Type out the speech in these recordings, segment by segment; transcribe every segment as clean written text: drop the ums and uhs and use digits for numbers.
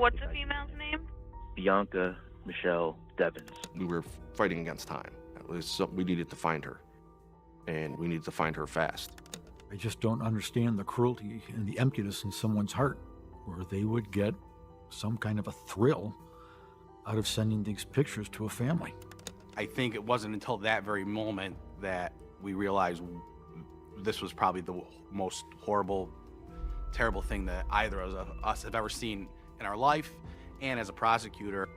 What's the female's name? Bianca Michelle Devins. We were fighting against time. It was something we needed to find her, and we needed to find her fast. I just don't understand the cruelty and the emptiness in someone's heart, where they would get some kind of a thrill out of sending these pictures to a family. I think it wasn't until that very moment that we realized this was probably the most horrible, terrible thing that either of us have ever seen in our life, and as a prosecutor.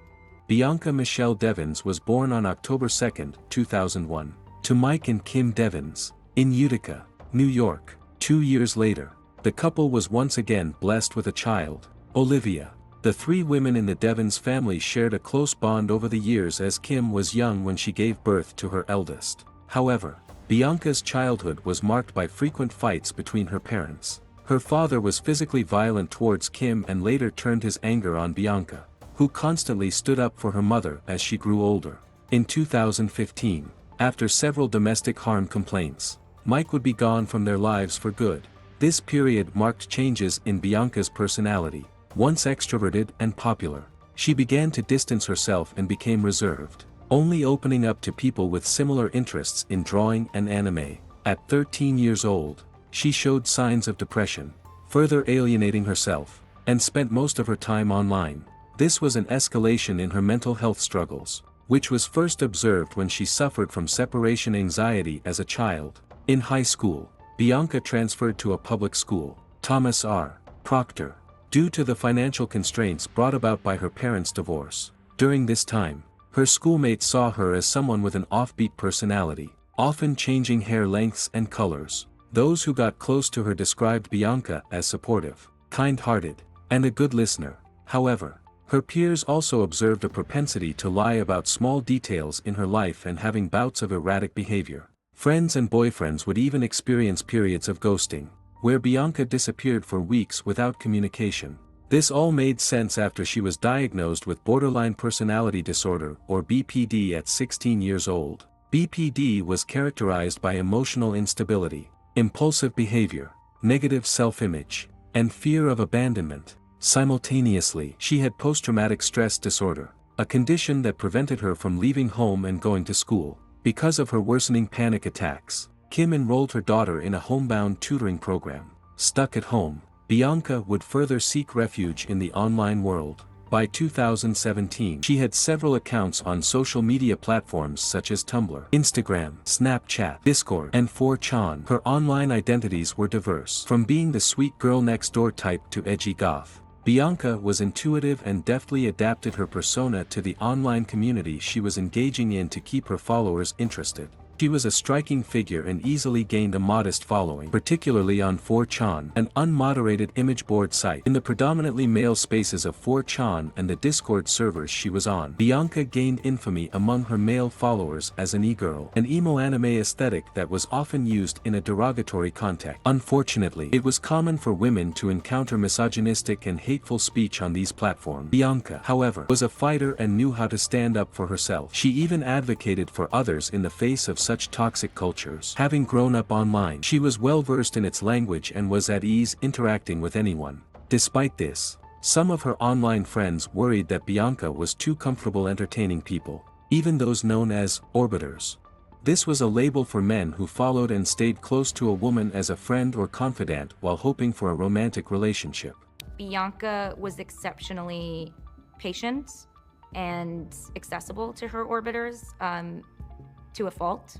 Bianca Michelle Devins was born on October 2, 2001, to Mike and Kim Devins, in Utica, New York. 2 years later, the couple was once again blessed with a child, Olivia. The three women in the Devins family shared a close bond over the years, as Kim was young when she gave birth to her eldest. However, Bianca's childhood was marked by frequent fights between her parents. Her father was physically violent towards Kim and later turned his anger on Bianca, who constantly stood up for her mother as she grew older. In 2015, after several domestic harm complaints, Mike would be gone from their lives for good. This period marked changes in Bianca's personality. Once extroverted and popular, she began to distance herself and became reserved, only opening up to people with similar interests in drawing and anime. At 13 years old, she showed signs of depression, further alienating herself, and spent most of her time online. This was an escalation in her mental health struggles, which was first observed when she suffered from separation anxiety as a child. In high school, Bianca transferred to a public school, Thomas R. Proctor, due to the financial constraints brought about by her parents' divorce. During this time, her schoolmates saw her as someone with an offbeat personality, often changing hair lengths and colors. Those who got close to her described Bianca as supportive, kind-hearted, and a good listener. However, her peers also observed a propensity to lie about small details in her life and having bouts of erratic behavior. Friends and boyfriends would even experience periods of ghosting, where Bianca disappeared for weeks without communication. This all made sense after she was diagnosed with borderline personality disorder, or BPD, at 16 years old. BPD was characterized by emotional instability, impulsive behavior, negative self-image, and fear of abandonment. Simultaneously, she had post-traumatic stress disorder, a condition that prevented her from leaving home and going to school. Because of her worsening panic attacks, Kim enrolled her daughter in a homebound tutoring program. Stuck at home, Bianca would further seek refuge in the online world. By 2017, she had several accounts on social media platforms such as Tumblr, Instagram, Snapchat, Discord, and 4chan. Her online identities were diverse, from being the sweet girl next door type to edgy goth. Bianca was intuitive and deftly adapted her persona to the online community she was engaging in to keep her followers interested. She was a striking figure and easily gained a modest following, particularly on 4chan, an unmoderated image board site. In the predominantly male spaces of 4chan and the Discord servers she was on, Bianca gained infamy among her male followers as an e-girl, an emo anime aesthetic that was often used in a derogatory context. Unfortunately, it was common for women to encounter misogynistic and hateful speech on these platforms. Bianca, however, was a fighter and knew how to stand up for herself. She even advocated for others in the face of such toxic cultures. Having grown up online, she was well versed in its language and was at ease interacting with anyone. Despite this, some of her online friends worried that Bianca was too comfortable entertaining people, even those known as orbiters. This was a label for men who followed and stayed close to a woman as a friend or confidant while hoping for a romantic relationship. Bianca was exceptionally patient and accessible to her orbiters, to a fault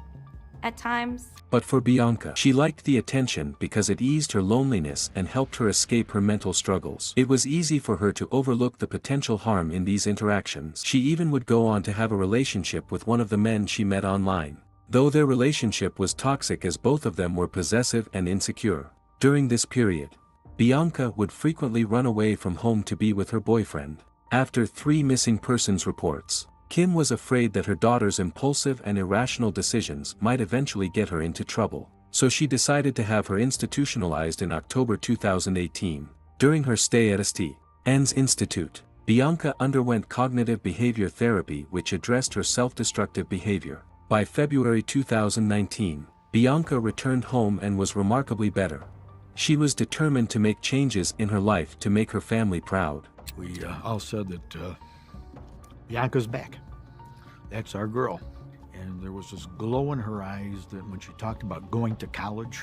at times. But for Bianca, she liked the attention because it eased her loneliness and helped her escape her mental struggles. It was easy for her to overlook the potential harm in these interactions. She even would go on to have a relationship with one of the men she met online, though their relationship was toxic as both of them were possessive and insecure. During this period, Bianca would frequently run away from home to be with her boyfriend. After 3 missing persons reports, Kim was afraid that her daughter's impulsive and irrational decisions might eventually get her into trouble, so she decided to have her institutionalized in October 2018. During her stay at St. Anne's Institute, Bianca underwent cognitive behavior therapy which addressed her self-destructive behavior. By February 2019, Bianca returned home and was remarkably better. She was determined to make changes in her life to make her family proud. We all said that Bianca's back. That's our girl. And there was this glow in her eyes that when she talked about going to college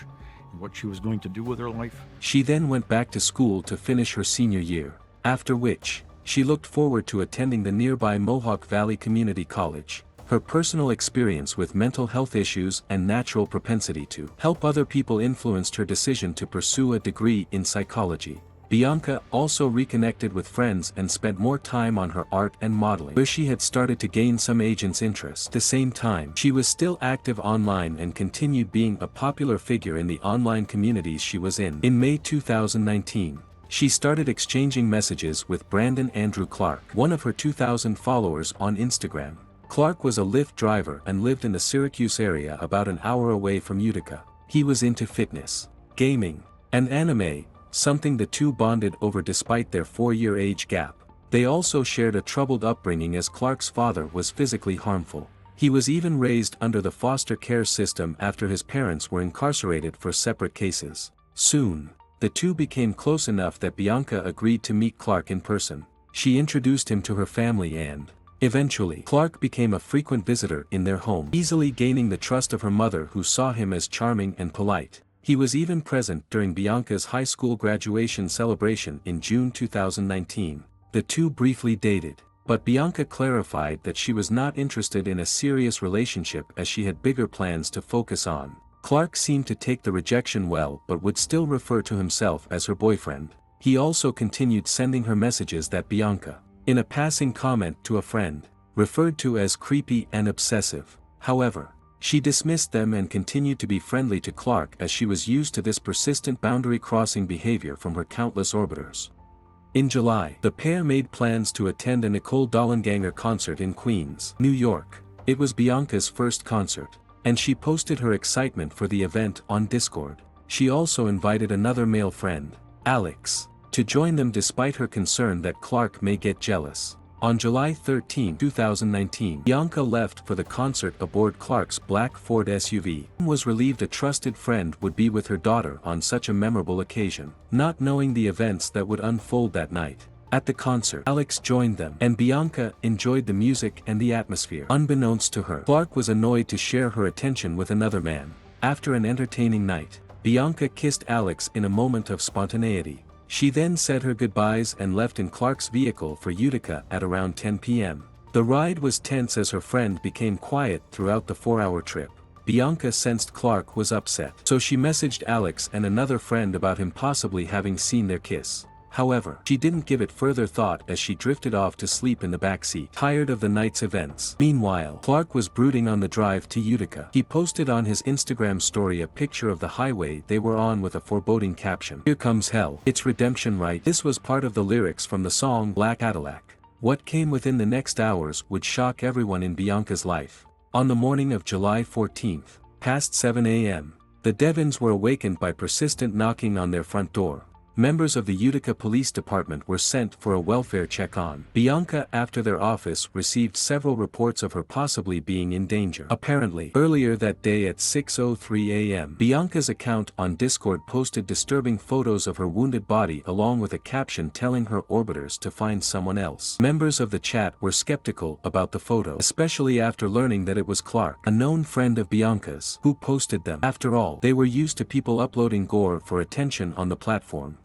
and what she was going to do with her life. She then went back to school to finish her senior year, after which, she looked forward to attending the nearby Mohawk Valley Community College. Her personal experience with mental health issues and natural propensity to help other people influenced her decision to pursue a degree in psychology. Bianca also reconnected with friends and spent more time on her art and modeling, where she had started to gain some agents' interest. At the same time, she was still active online and continued being a popular figure in the online communities she was in. In May 2019, she started exchanging messages with Brandon Andrew Clark, one of her 2,000 followers on Instagram. Clark was a Lyft driver and lived in the Syracuse area about an hour away from Utica. He was into fitness, gaming, and anime, something the two bonded over despite their 4-year age gap. They also shared a troubled upbringing as Clark's father was physically harmful. He was even raised under the foster care system after his parents were incarcerated for separate cases. Soon, the two became close enough that Bianca agreed to meet Clark in person. She introduced him to her family and, eventually, Clark became a frequent visitor in their home, easily gaining the trust of her mother who saw him as charming and polite. He was even present during Bianca's high school graduation celebration in June 2019. The two briefly dated, but Bianca clarified that she was not interested in a serious relationship as she had bigger plans to focus on. Clark seemed to take the rejection well but would still refer to himself as her boyfriend. He also continued sending her messages that Bianca, in a passing comment to a friend, referred to as creepy and obsessive. However, she dismissed them and continued to be friendly to Clark as she was used to this persistent boundary-crossing behavior from her countless orbiters. In July, the pair made plans to attend a Nicole Dollanganger concert in Queens, New York. It was Bianca's first concert, and she posted her excitement for the event on Discord. She also invited another male friend, Alex, to join them despite her concern that Clark may get jealous. On July 13, 2019, Bianca left for the concert aboard Clark's black Ford SUV. Was relieved a trusted friend would be with her daughter on such a memorable occasion, not knowing the events that would unfold that night. At the concert, Alex joined them, and Bianca enjoyed the music and the atmosphere. Unbeknownst to her, Clark was annoyed to share her attention with another man. After an entertaining night, Bianca kissed Alex in a moment of spontaneity. She then said her goodbyes and left in Clark's vehicle for Utica at around 10 p.m. The ride was tense as her friend became quiet throughout the 4-hour trip. Bianca sensed Clark was upset, so she messaged Alex and another friend about him possibly having seen their kiss. However, she didn't give it further thought as she drifted off to sleep in the backseat, tired of the night's events. Meanwhile, Clark was brooding on the drive to Utica. He posted on his Instagram story a picture of the highway they were on with a foreboding caption, "Here comes hell. It's redemption, right?" This was part of the lyrics from the song Black Cadillac. What came within the next hours would shock everyone in Bianca's life. On the morning of July 14th, past 7 a.m., the Devins were awakened by persistent knocking on their front door. Members of the Utica Police Department were sent for a welfare check on Bianca after their office received several reports of her possibly being in danger. Apparently, earlier that day at 6:03 a.m., Bianca's account on Discord posted disturbing photos of her wounded body along with a caption telling her orbiters to find someone else. Members of the chat were skeptical about the photo, especially after learning that it was Clark, a known friend of Bianca's, who posted them. After all, they were used to people uploading gore for attention on the platform.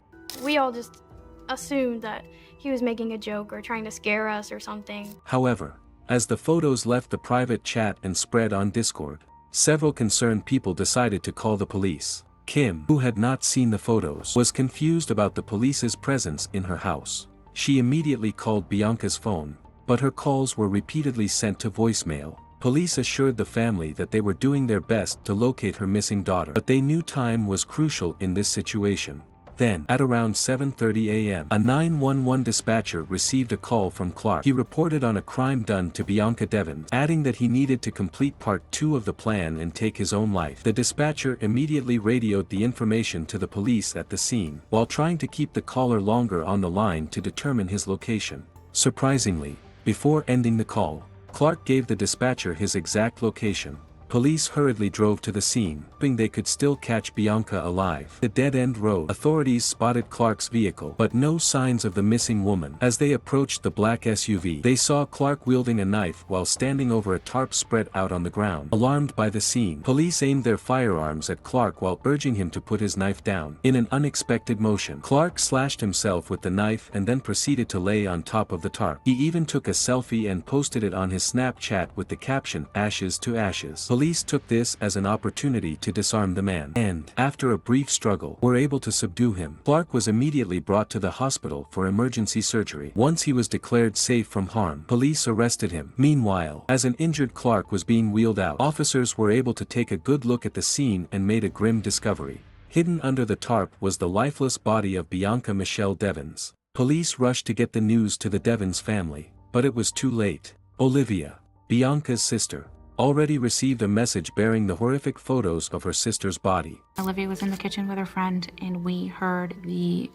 We all just assumed that he was making a joke or trying to scare us or something. However, as the photos left the private chat and spread on Discord, several concerned people decided to call the police. Kim, who had not seen the photos, was confused about the police's presence in her house. She immediately called Bianca's phone, but her calls were repeatedly sent to voicemail. Police assured the family that they were doing their best to locate her missing daughter, but they knew time was crucial in this situation. Then, at around 7:30 a.m., a 911 dispatcher received a call from Clark. He reported on a crime done to Bianca Devins, adding that he needed to complete part 2 of the plan and take his own life. The dispatcher immediately radioed the information to the police at the scene, while trying to keep the caller longer on the line to determine his location. Surprisingly, before ending the call, Clark gave the dispatcher his exact location. police hurriedly drove to the scene, hoping they could still catch Bianca alive. The dead-end road, authorities spotted Clark's vehicle, but no signs of the missing woman. As they approached the black SUV, they saw Clark wielding a knife while standing over a tarp spread out on the ground. Alarmed by the scene, police aimed their firearms at Clark while urging him to put his knife down. In an unexpected motion, Clark slashed himself with the knife and then proceeded to lay on top of the tarp. He even took a selfie and posted it on his Snapchat with the caption, "Ashes to ashes." Police took this as an opportunity to disarm the man, and, after a brief struggle, were able to subdue him. Clark was immediately brought to the hospital for emergency surgery. Once he was declared safe from harm, police arrested him. Meanwhile, as an injured Clark was being wheeled out, officers were able to take a good look at the scene and made a grim discovery. Hidden under the tarp was the lifeless body of Bianca Michelle Devins. Police rushed to get the news to the Devins family, but it was too late. Olivia, Bianca's sister, already received a message bearing the horrific photos of her sister's body. Olivia was in the kitchen with her friend, and we heard the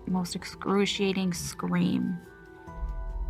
most excruciating scream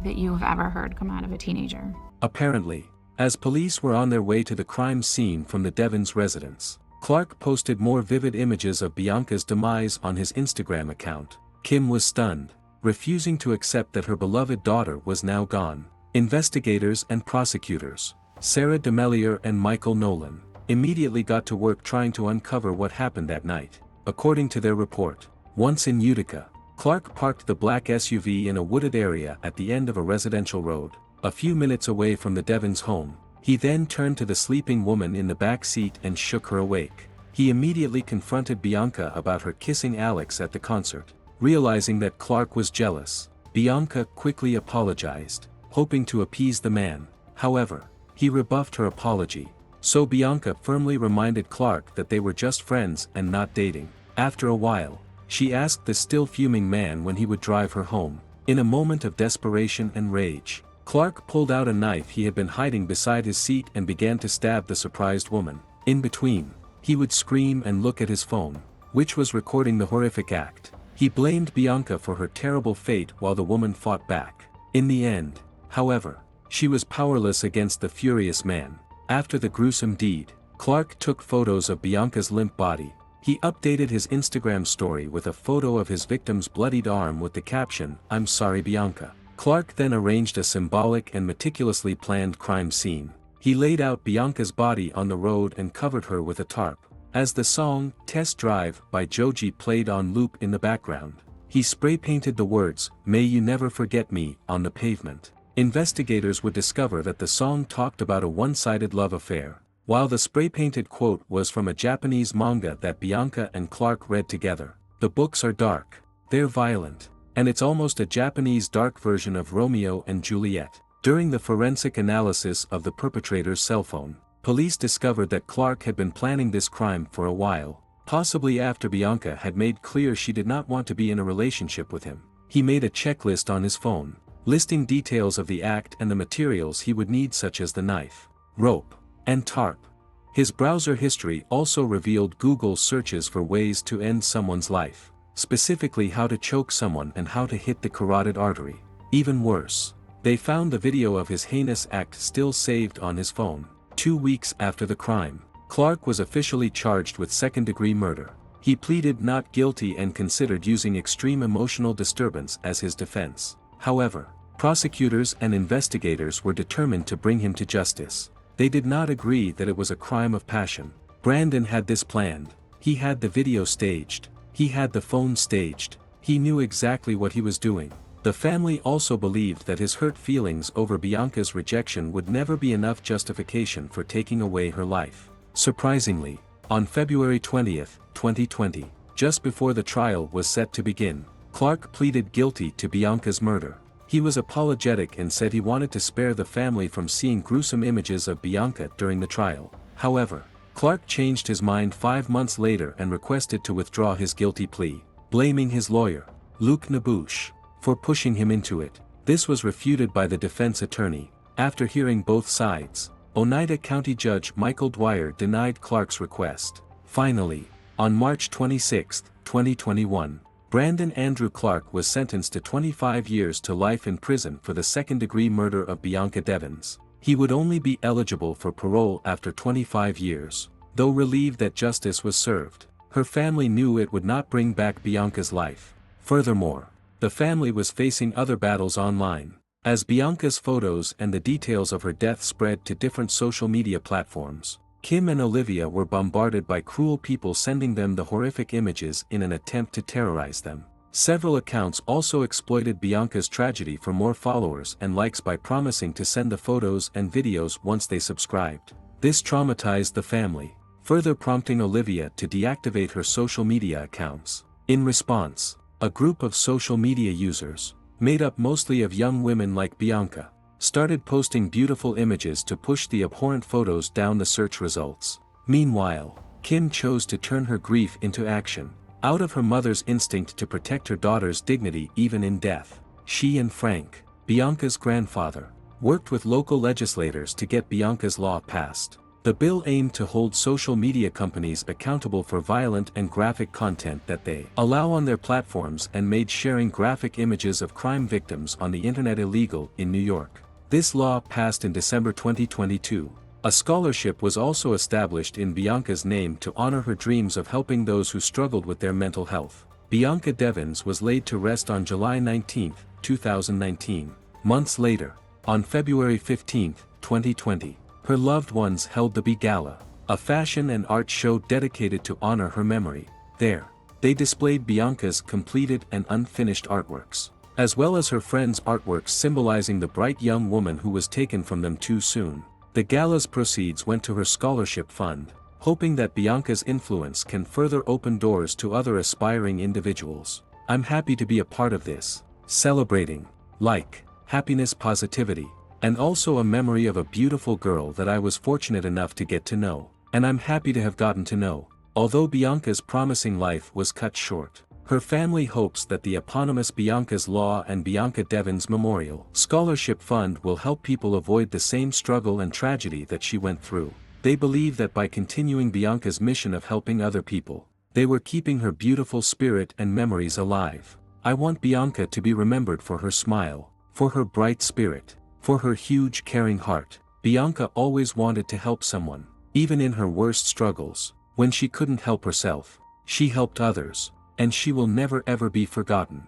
that you have ever heard come out of a teenager. Apparently, as police were on their way to the crime scene from the Devins residence, Clark posted more vivid images of Bianca's demise on his Instagram account. Kim was stunned, refusing to accept that her beloved daughter was now gone. Investigators and prosecutors, Sarah DeMellier and Michael Nolan, immediately got to work trying to uncover what happened that night. According to their report, once in Utica, Clark parked the black SUV in a wooded area at the end of a residential road, a few minutes away from the Devins' home. He then turned to the sleeping woman in the back seat and shook her awake. He immediately confronted Bianca about her kissing Alex at the concert. Realizing that Clark was jealous, Bianca quickly apologized, hoping to appease the man. However, he rebuffed her apology, so Bianca firmly reminded Clark that they were just friends and not dating. After a while, she asked the still fuming man when he would drive her home. In a moment of desperation and rage, Clark pulled out a knife he had been hiding beside his seat and began to stab the surprised woman. In between, he would scream and look at his phone, which was recording the horrific act. He blamed Bianca for her terrible fate while the woman fought back. In the end, however, she was powerless against the furious man. After the gruesome deed, Clark took photos of Bianca's limp body. He updated his Instagram story with a photo of his victim's bloodied arm with the caption, "I'm sorry Bianca." Clark then arranged a symbolic and meticulously planned crime scene. He laid out Bianca's body on the road and covered her with a tarp. As the song, "Test Drive" by Joji played on loop in the background, he spray-painted the words, "May you never forget me," on the pavement. Investigators would discover that the song talked about a one-sided love affair, while the spray-painted quote was from a Japanese manga that Bianca and Clark read together. The books are dark, they're violent, and it's almost a Japanese dark version of Romeo and Juliet. During the forensic analysis of the perpetrator's cell phone, police discovered that Clark had been planning this crime for a while, possibly after Bianca had made clear she did not want to be in a relationship with him. He made a checklist on his phone, listing details of the act and the materials he would need, such as the knife, rope, and tarp. His browser history also revealed Google searches for ways to end someone's life, specifically how to choke someone and how to hit the carotid artery. Even worse, they found the video of his heinous act still saved on his phone. 2 weeks after the crime, Clark was officially charged with second-degree murder. He pleaded not guilty and considered using extreme emotional disturbance as his defense. However, prosecutors and investigators were determined to bring him to justice. They did not agree that it was a crime of passion. Brandon had this planned. He had the video staged. He had the phone staged. He knew exactly what he was doing. The family also believed that his hurt feelings over Bianca's rejection would never be enough justification for taking away her life. Surprisingly, on February 20, 2020, just before the trial was set to begin, Clark pleaded guilty to Bianca's murder. He was apologetic and said he wanted to spare the family from seeing gruesome images of Bianca during the trial. However, Clark changed his mind 5 months later and requested to withdraw his guilty plea, blaming his lawyer, Luke Nabush, for pushing him into it. This was refuted by the defense attorney. After hearing both sides, Oneida County Judge Michael Dwyer denied Clark's request. Finally, on March 26, 2021, Brandon Andrew Clark was sentenced to 25 years to life in prison for the second-degree murder of Bianca Devins. He would only be eligible for parole after 25 years. Though relieved that justice was served, her family knew it would not bring back Bianca's life. Furthermore, the family was facing other battles online. As Bianca's photos and the details of her death spread to different social media platforms, Kim and Olivia were bombarded by cruel people sending them the horrific images in an attempt to terrorize them. Several accounts also exploited Bianca's tragedy for more followers and likes by promising to send the photos and videos once they subscribed. This traumatized the family, further prompting Olivia to deactivate her social media accounts. In response, a group of social media users, made up mostly of young women like Bianca, started posting beautiful images to push the abhorrent photos down the search results. Meanwhile, Kim chose to turn her grief into action. Out of her mother's instinct to protect her daughter's dignity even in death, she and Frank, Bianca's grandfather, worked with local legislators to get Bianca's law passed. The bill aimed to hold social media companies accountable for violent and graphic content that they allow on their platforms and made sharing graphic images of crime victims on the internet illegal in New York. This law passed in December 2022. A scholarship was also established in Bianca's name to honor her dreams of helping those who struggled with their mental health. Bianca Devins was laid to rest on July 19, 2019. Months later, on February 15, 2020, her loved ones held the B Gala, a fashion and art show dedicated to honor her memory. There, they displayed Bianca's completed and unfinished artworks, as well as her friends' artworks symbolizing the bright young woman who was taken from them too soon. The gala's proceeds went to her scholarship fund, hoping that Bianca's influence can further open doors to other aspiring individuals. I'm happy to be a part of this, celebrating, happiness, positivity, and also a memory of a beautiful girl that I was fortunate enough to get to know, and I'm happy to have gotten to know. Although Bianca's promising life was cut short, her family hopes that the eponymous Bianca's Law and Bianca Devins Memorial Scholarship Fund will help people avoid the same struggle and tragedy that she went through. They believe that by continuing Bianca's mission of helping other people, they were keeping her beautiful spirit and memories alive. I want Bianca to be remembered for her smile, for her bright spirit, for her huge caring heart. Bianca always wanted to help someone, even in her worst struggles. When she couldn't help herself, she helped others, and she will never ever be forgotten.